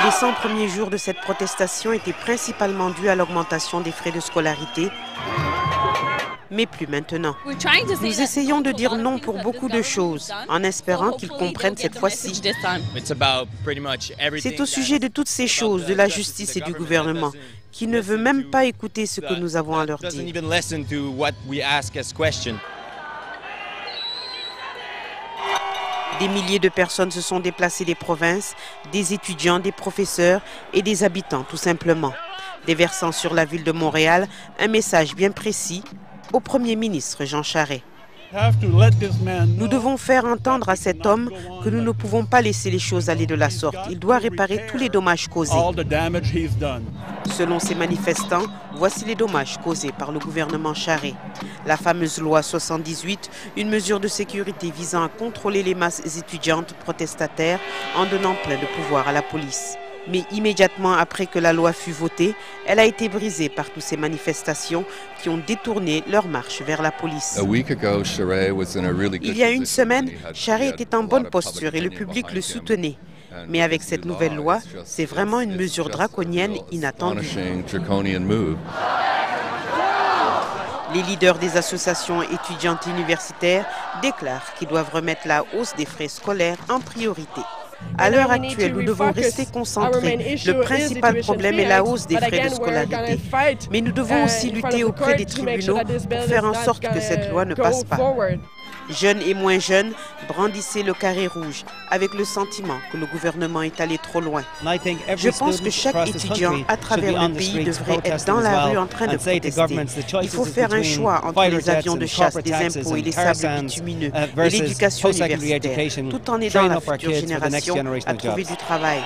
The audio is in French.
Les 100 premiers jours de cette protestation étaient principalement dus à l'augmentation des frais de scolarité, mais plus maintenant. Nous essayons de dire non pour beaucoup de choses, en espérant qu'ils comprennent cette fois-ci. C'est au sujet de toutes ces choses, de la justice et du gouvernement, qui ne veut même pas écouter ce que nous avons à leur dire. Des milliers de personnes se sont déplacées des provinces, des étudiants, des professeurs et des habitants, tout simplement. Déversant sur la ville de Montréal un message bien précis au Premier ministre Jean Charest. Nous devons faire entendre à cet homme que nous ne pouvons pas laisser les choses aller de la sorte. Il doit réparer tous les dommages causés. Selon ces manifestants, voici les dommages causés par le gouvernement Charest. La fameuse loi 78, une mesure de sécurité visant à contrôler les masses étudiantes protestataires en donnant plein de pouvoir à la police. Mais immédiatement après que la loi fut votée, elle a été brisée par toutes ces manifestations qui ont détourné leur marche vers la police. Il y a une semaine, Charest était en bonne posture et le public le soutenait. Mais avec cette nouvelle loi, c'est vraiment une mesure draconienne inattendue. Les leaders des associations étudiantes universitaires déclarent qu'ils doivent remettre la hausse des frais scolaires en priorité. À l'heure actuelle, nous devons rester concentrés. Le principal problème est la hausse des frais de scolarité. Mais nous devons aussi lutter auprès des tribunaux pour faire en sorte que cette loi ne passe pas. Jeunes et moins jeunes brandissaient le carré rouge avec le sentiment que le gouvernement est allé trop loin. Je pense que chaque étudiant à travers le pays devrait être dans la rue en train de protester. Il faut faire un choix entre les avions de chasse, les impôts et les sables bitumineux et l'éducation universitaire, tout en aidant la future génération à trouver du travail.